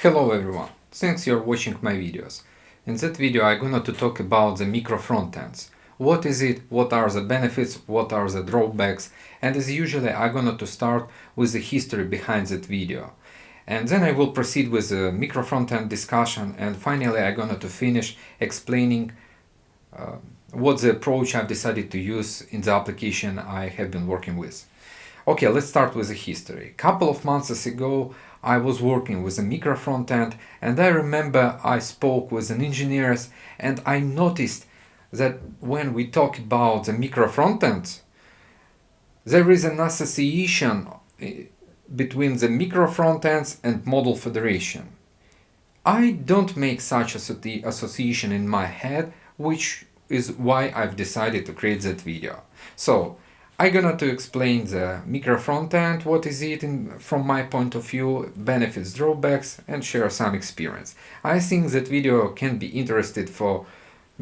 Hello everyone, thanks you're watching my videos. In that video I'm going to talk about the micro-frontends. What is it, what are the benefits, what are the drawbacks, and as usually I'm going to start with the history behind that video. And then I will proceed with the micro-frontend discussion, and finally I'm going to finish explaining what the approach I've decided to use in the application I have been working with. Okay, let's start with the history. A couple of months ago I was working with a micro-frontend, and I remember I spoke with an engineers, and I noticed that when we talk about the micro-frontends, there is an association between the micro-frontends and model federation. I don't make such association in my head, which is why I've decided to create that video. So I'm gonna to explain the micro-frontend, what is it from my point of view, benefits, drawbacks, and share some experience. I think that video can be interesting for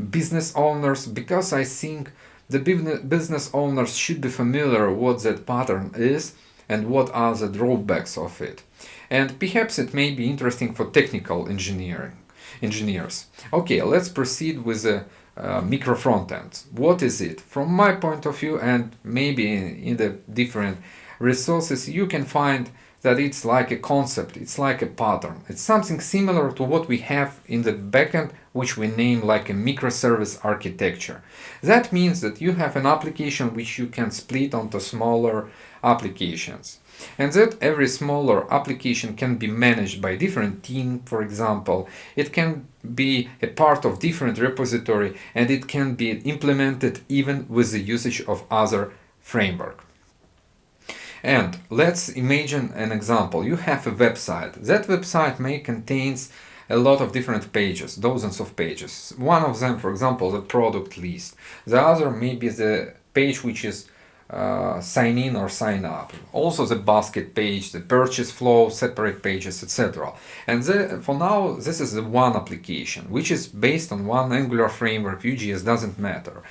business owners, because I think the business owners should be familiar what that pattern is and what are the drawbacks of it. And perhaps it may be interesting for technical engineers. Okay, let's proceed with the micro-frontend. What is it? From my point of view, and maybe in the different resources, you can find that it's like a concept, it's like a pattern. It's something similar to what we have in the backend, which we name like a microservice architecture. That means that you have an application which you can split onto smaller applications. And that every smaller application can be managed by different team, for example. It can be a part of different repository, and it can be implemented even with the usage of other framework. And let's imagine an example. You have a website. That website may contains a lot of different pages, dozens of pages. One of them, for example, the product list. The other may be the page which is sign in or sign up. Also the basket page, the purchase flow, separate pages, etc. And for now, this is the one application, which is based on one Angular framework. Vue.js doesn't matter.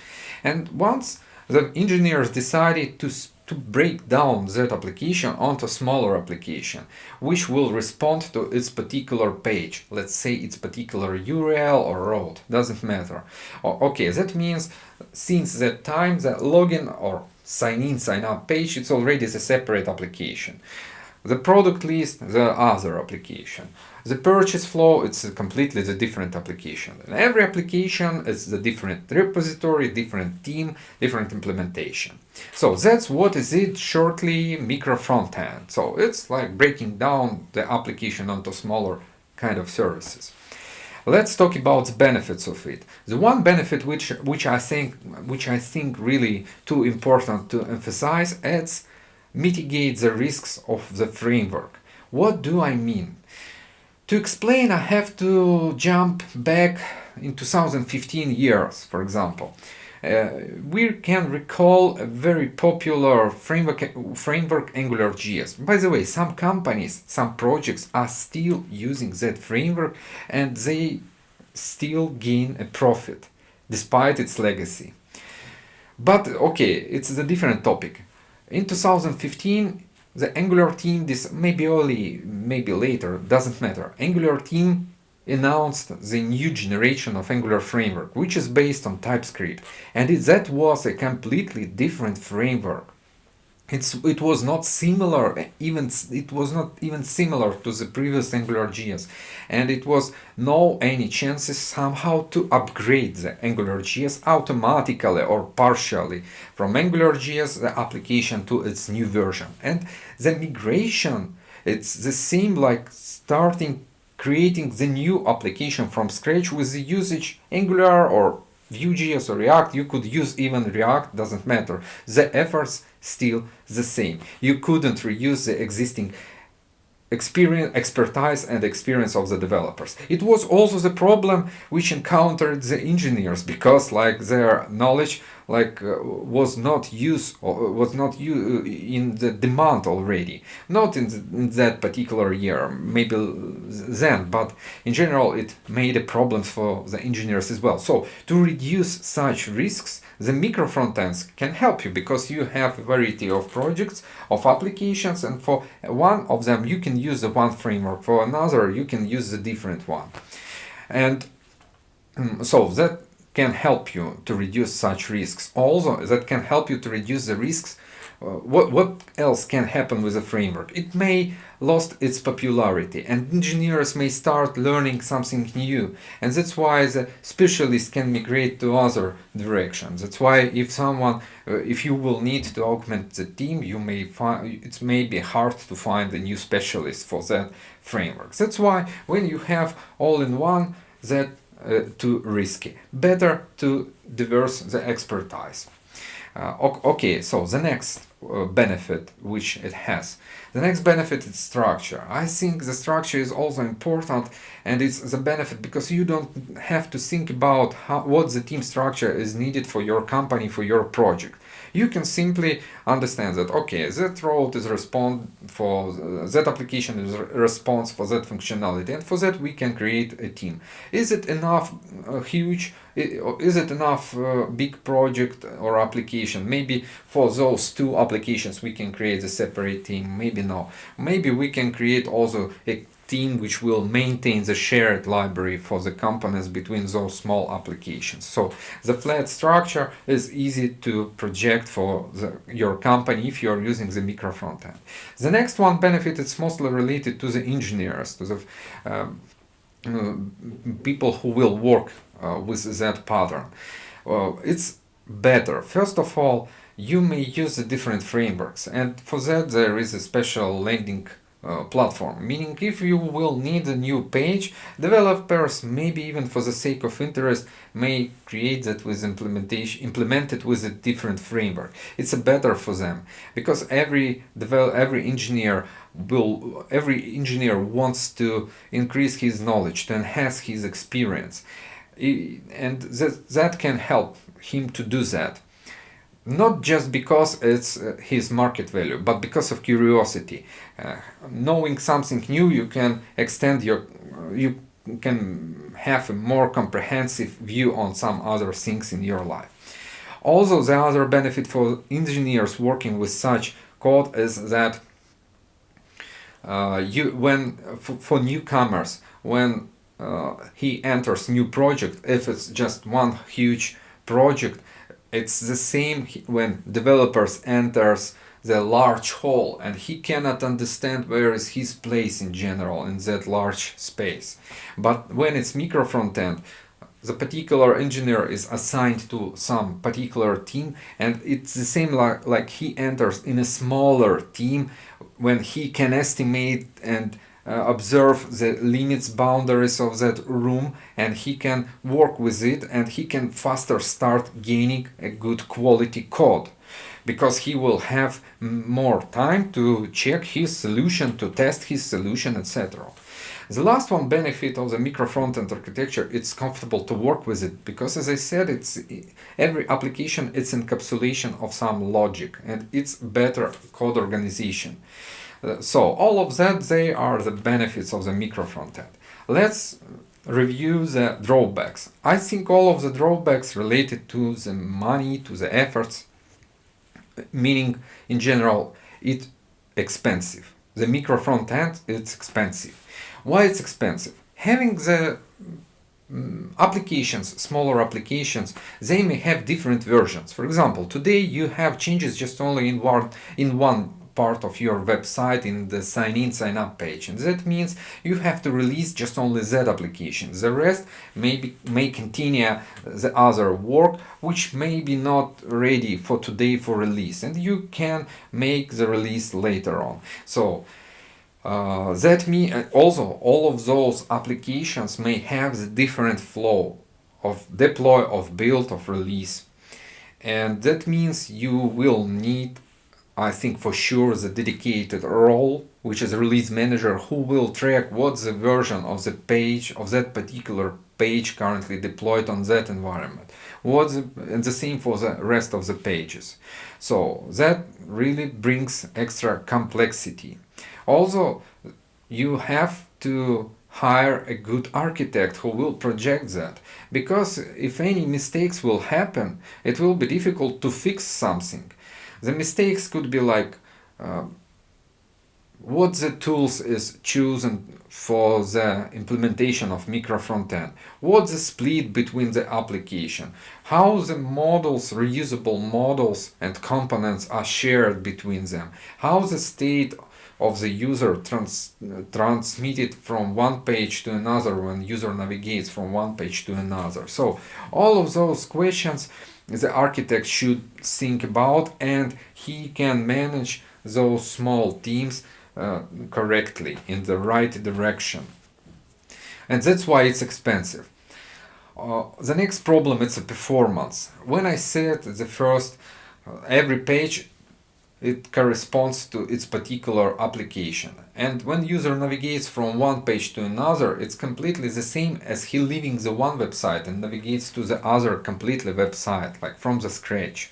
And once the engineers decided to break down that application onto smaller application, which will respond to its particular page, let's say its particular URL or road, doesn't matter. Okay, that means since that time the login or sign in, sign up page, it's already a separate application. The product list, the other application. The purchase flow, it's completely the different application. And every application is the different repository, different team, different implementation. So that's what is it shortly micro-frontend. So it's like breaking down the application onto smaller kind of services. Let's talk about the benefits of it. The one benefit which I think really too important to emphasize is mitigate the risks of the framework. What do I mean? To explain, I have to jump back in 2015 years, for example. We can recall a very popular framework AngularJS. By the way, some companies, some projects are still using that framework, and they still gain a profit despite its legacy. But okay, it's a different topic. In 2015, the Angular team, this maybe early, maybe later, doesn't matter. Angular team announced the new generation of Angular framework, which is based on TypeScript, and that was a completely different framework. It was not similar, it was not even similar to the previous AngularJS, and it was no any chances somehow to upgrade the AngularJS automatically or partially from AngularJS the application to its new version. And the migration, it's the same like creating the new application from scratch with the usage Angular or Vue.js or React. You could use even React, doesn't matter. The efforts still the same. You couldn't reuse the existing expertise and experience of the developers. It was also the problem which encountered the engineers, because like their knowledge was not used or was not in the demand already, not in that particular year, maybe then, but in general it made a problem for the engineers as well. So to reduce such risks, the micro frontends can help you, because you have a variety of projects, of applications, and for one of them you can use the one framework, for another you can use the different one. And so that can help you to reduce such risks. Also, that can help you to reduce the risks. What else can happen with a framework? It may lost its popularity, and engineers may start learning something new, and that's why the specialists can migrate to other directions. That's why if you will need to augment the team, you may find it may be hard to find a new specialist for that framework. That's why when you have all in one, that too risky. Better to diverse the expertise. Okay, so the next benefit which it has. The next benefit is structure. I think the structure is also important, and it's the benefit because you don't have to think about what the team structure is needed for your company, for your project. You can simply understand that, okay, that role is respond for that application is response for that functionality, and for that we can create a team. Is it enough huge? Is it enough big project or application? Maybe for those two applications we can create a separate team. Maybe no. Maybe we can create also a team which will maintain the shared library for the components between those small applications. So the flat structure is easy to project for your company if you are using the micro frontend. The next one benefit is mostly related to the engineers, to the people who will work with that pattern. It's better. First of all, you may use the different frameworks, and for that there is a special landing platform, meaning if you will need a new page, developers, maybe even for the sake of interest, may create that with implemented with a different framework. It's better for them, because every engineer wants to increase his knowledge, to enhance his experience, and that can help him to do that. Not just because it's his market value, but because of curiosity. Knowing something new, you can you can have a more comprehensive view on some other things in your life. Also, the other benefit for engineers working with such code is that for newcomers, when he enters new project, if it's just one huge project, it's the same when developers enters the large hall and he cannot understand where is his place in general in that large space. But when it's micro frontend, the particular engineer is assigned to some particular team, and it's the same like he enters in a smaller team when he can estimate and observe the limits, boundaries of that room, and he can work with it, and he can faster start gaining a good quality code, because he will have more time to check his solution, to test his solution, etc. The last one benefit of the micro frontend architecture, it's comfortable to work with it, because as I said, it's every application, it's encapsulation of some logic, and it's better code organization. So all of that, they are the benefits of the micro frontend. Let's review the drawbacks. I think all of the drawbacks related to the money, to the efforts, meaning in general, it's expensive. The micro frontend, it's expensive. Why it's expensive? Having the applications, smaller applications, they may have different versions. For example, today you have changes just only in one part of your website, in the sign-in, sign-up page, and that means you have to release just only that application. The rest may continue the other work, which may be not ready for today for release, and you can make the release later on. So that means also all of those applications may have the different flow of deploy, of build, of release, and that means you will need, I think for sure, the dedicated role, which is a release manager, who will track what's the version of the page, of that particular page currently deployed on that environment. And the same for the rest of the pages. So that really brings extra complexity. Also, you have to hire a good architect who will project that, because if any mistakes will happen, it will be difficult to fix something. The mistakes could be like what the tools is chosen for the implementation of micro-frontend, what's the split between the application, how the models, reusable models and components are shared between them, how the state of the user transmitted from one page to another when user navigates from one page to another. So all of those questions the architect should think about, and he can manage those small teams correctly in the right direction. And that's why it's expensive. The next problem is the performance. When I said the first, every page it corresponds to its particular application. And when user navigates from one page to another, it's completely the same as he leaving the one website and navigates to the other completely website, like from the scratch.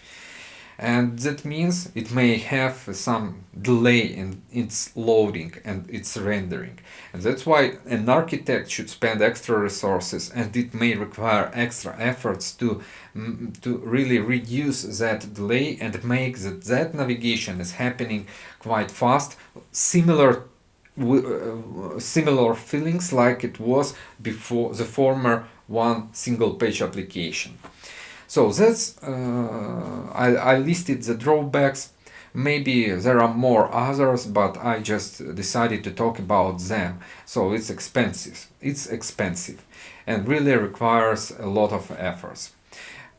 And that means it may have some delay in its loading and its rendering. And that's why an architect should spend extra resources, and it may require extra efforts to really reduce that delay and make that navigation is happening quite fast, similar feelings like it was before the former one single page application. So that's I listed the drawbacks. Maybe there are more others, but I just decided to talk about them. So it's expensive. It's expensive and really requires a lot of efforts.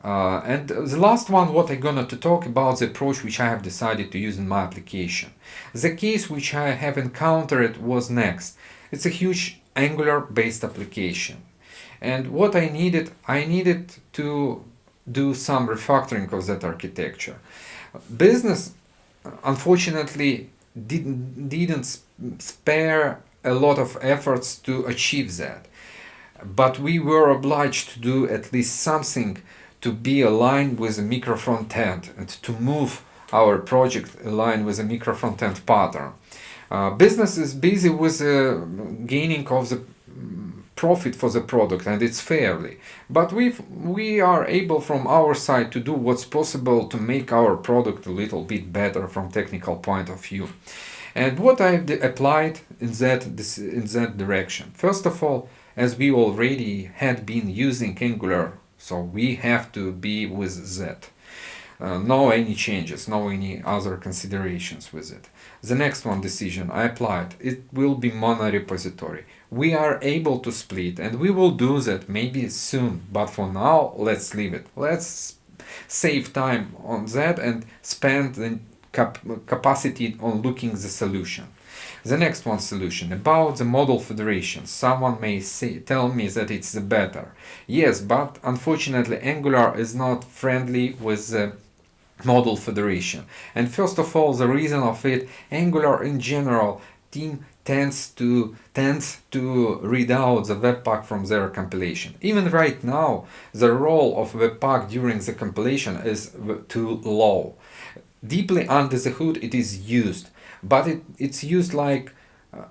And the last one, what I'm gonna to talk about, the approach which I have decided to use in my application. The case which I have encountered was next. It's a huge Angular-based application. And what I needed to do some refactoring of that architecture. Business, unfortunately, didn't spare a lot of efforts to achieve that. But we were obliged to do at least something to be aligned with the micro-frontend and to move our project aligned with the micro-frontend pattern. Business is busy with gaining of the profit for the product, and it's fairly, but we are able from our side to do what's possible to make our product a little bit better from technical point of view. And what I've applied in that direction, first of all, as we already had been using Angular, so we have to be with that. No any changes, no any other considerations with it. The next one decision I applied, it will be mono-repository. We are able to split, and we will do that maybe soon, but for now let's leave it. Let's save time on that and spend the capacity on looking the solution. The next one solution about the model federation. Someone may tell me that it's the better. Yes, but unfortunately Angular is not friendly with the model federation. And first of all, the reason of it, Angular in general team tends to read out the Webpack from their compilation. Even right now, the role of Webpack during the compilation is too low. Deeply under the hood it is used, but it's used like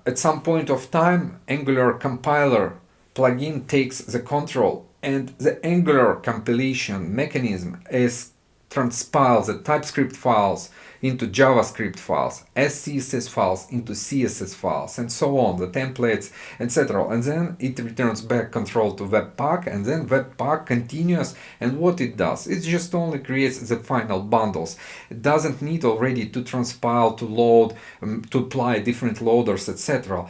at some point of time Angular compiler plugin takes the control, and the Angular compilation mechanism is transpile the TypeScript files into JavaScript files, as CSS files into CSS files, and so on, the templates, etc. And then it returns back control to Webpack, and then Webpack continues, and what it does, it just only creates the final bundles. It doesn't need already to transpile, to load, to apply different loaders, etc.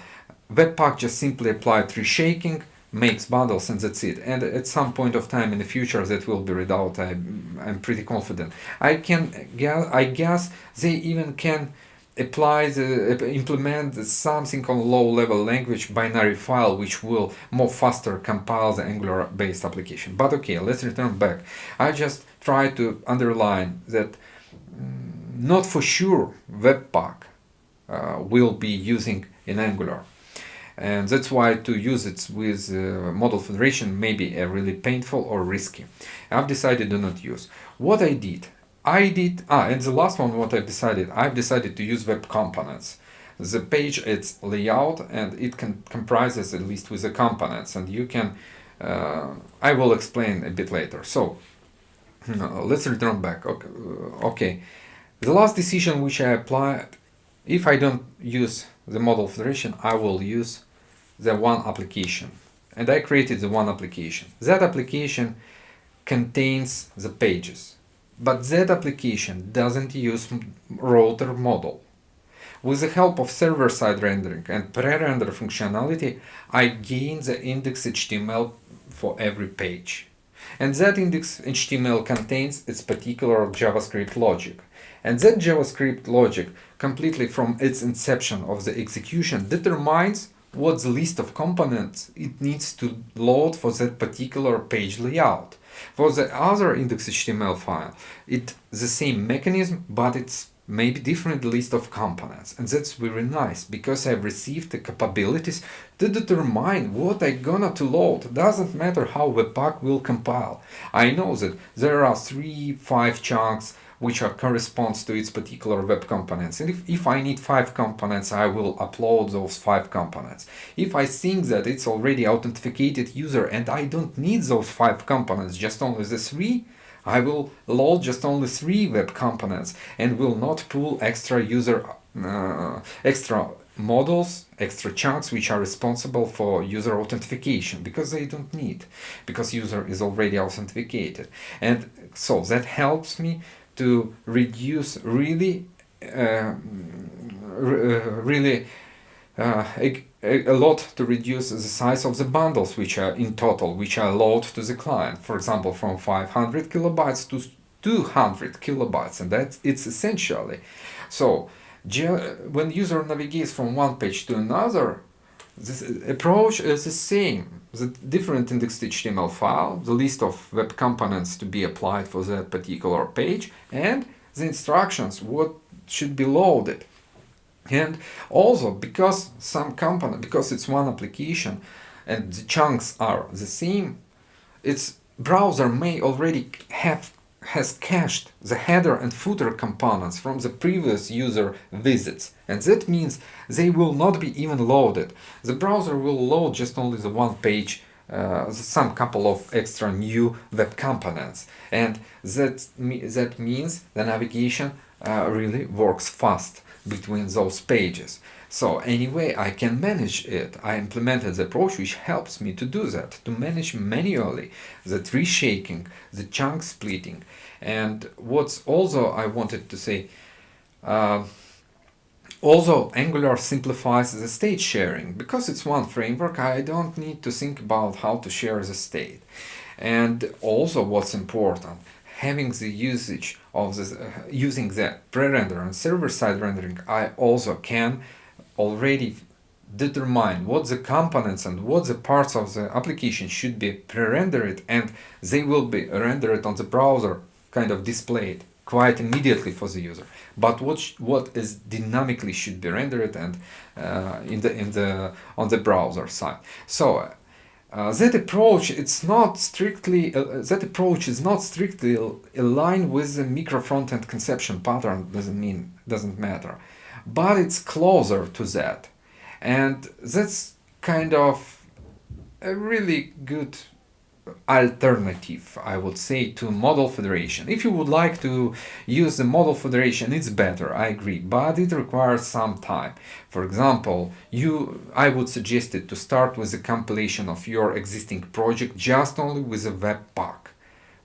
Webpack just simply applied reshaking, makes bundles, and that's it. And at some point of time in the future that will be read out. I'm pretty confident. I guess they even can implement something on low-level language binary file which will more faster compile the Angular based application. But okay, let's return back. I just try to underline that not for sure Webpack will be using in Angular. and that's why to use it with model federation may be really painful or risky. I've decided to not use. What I did, and the last one, what I've decided to use web components. The page, its layout, and it comprises at least with the components, and you can, I will explain a bit later. So let's return back. Okay. The last decision which I applied, if I don't use the model federation, I will use the one application. And I created the one application. That application contains the pages, but that application doesn't use router model. With the help of server-side rendering and pre-render functionality, I gain the index HTML for every page. And that index HTML contains its particular JavaScript logic. And that JavaScript logic, completely from its inception of the execution, determines what the list of components it needs to load for that particular page layout. For the other index HTML file, it's the same mechanism, but it's maybe different list of components, and that's very nice because I've received the capabilities to determine what I'm gonna to load. Doesn't matter how Webpack will compile. I know that there are 3-5 chunks which corresponds to its particular web components, and if I need 5 components, I will upload those 5 components. If I think that it's already authenticated user and I don't need those 5 components, just only the 3, I will load just only 3 web components and will not pull extra extra models, extra chunks which are responsible for user authentication, because they don't need, because user is already authenticated. And so that helps me to reduce really a lot, to reduce the size of the bundles which are in total, which are load to the client, for example, from 500 kilobytes to 200 kilobytes, and that's it's essentially. So when user navigates from one page to another, this approach is the same. The different indexed HTML file, the list of web components to be applied for that particular page, and the instructions what should be loaded. And also, because because it's one application and the chunks are the same, its browser may already has cached the header and footer components from the previous user visits, and that means they will not be even loaded. The browser will load just only the one page, some couple of extra new web components, and that means the navigation really works fast between those pages. So anyway, I can manage it. I implemented the approach which helps me to do that, to manage manually the tree shaking, the chunk splitting. And what's also I wanted to say, also Angular simplifies the state sharing. Because it's one framework, I don't need to think about how to share the state. And also what's important, having the usage of this, using the pre-render and server-side rendering, I also can already determine what the components and what the parts of the application should be pre-rendered, and they will be rendered on the browser, kind of displayed quite immediately for the user. But what is dynamically should be rendered and on the browser side. So that approach is not strictly aligned with the micro-frontend conception pattern. Doesn't matter, but it's closer to that, and that's kind of a really good alternative, I would say, to model federation. If you would like to use the model federation, it's better, I agree, but it requires some time. For example, I would suggest it to start with the compilation of your existing project just only with a Webpack,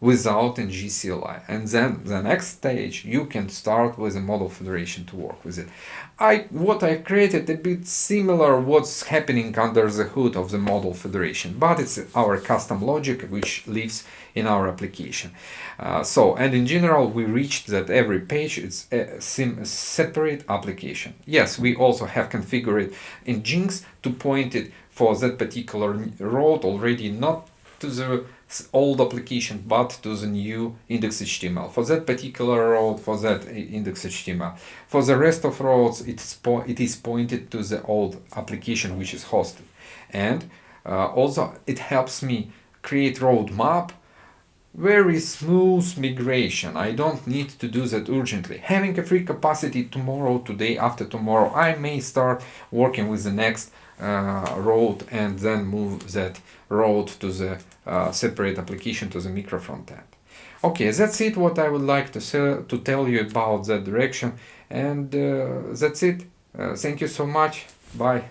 without ng CLI, and then the next stage you can start with a model federation to work with it. What I created a bit similar what's happening under the hood of the model federation, but it's our custom logic which lives in our application. And in general we reached that every page is a separate application. Yes, we also have configured in Jinx to point it for that particular road already, not to the old application but to the new index.html. For that particular road, for that index.html. For the rest of roads, it is pointed to the old application which is hosted. And also it helps me create roadmap. Very smooth migration. I don't need to do that urgently. Having a free capacity tomorrow, today, after tomorrow, I may start working with the next road and then move that road to the separate application, to the micro-frontend. Okay, that's it what I would like to tell you about that direction, and that's it. Thank you so much. Bye.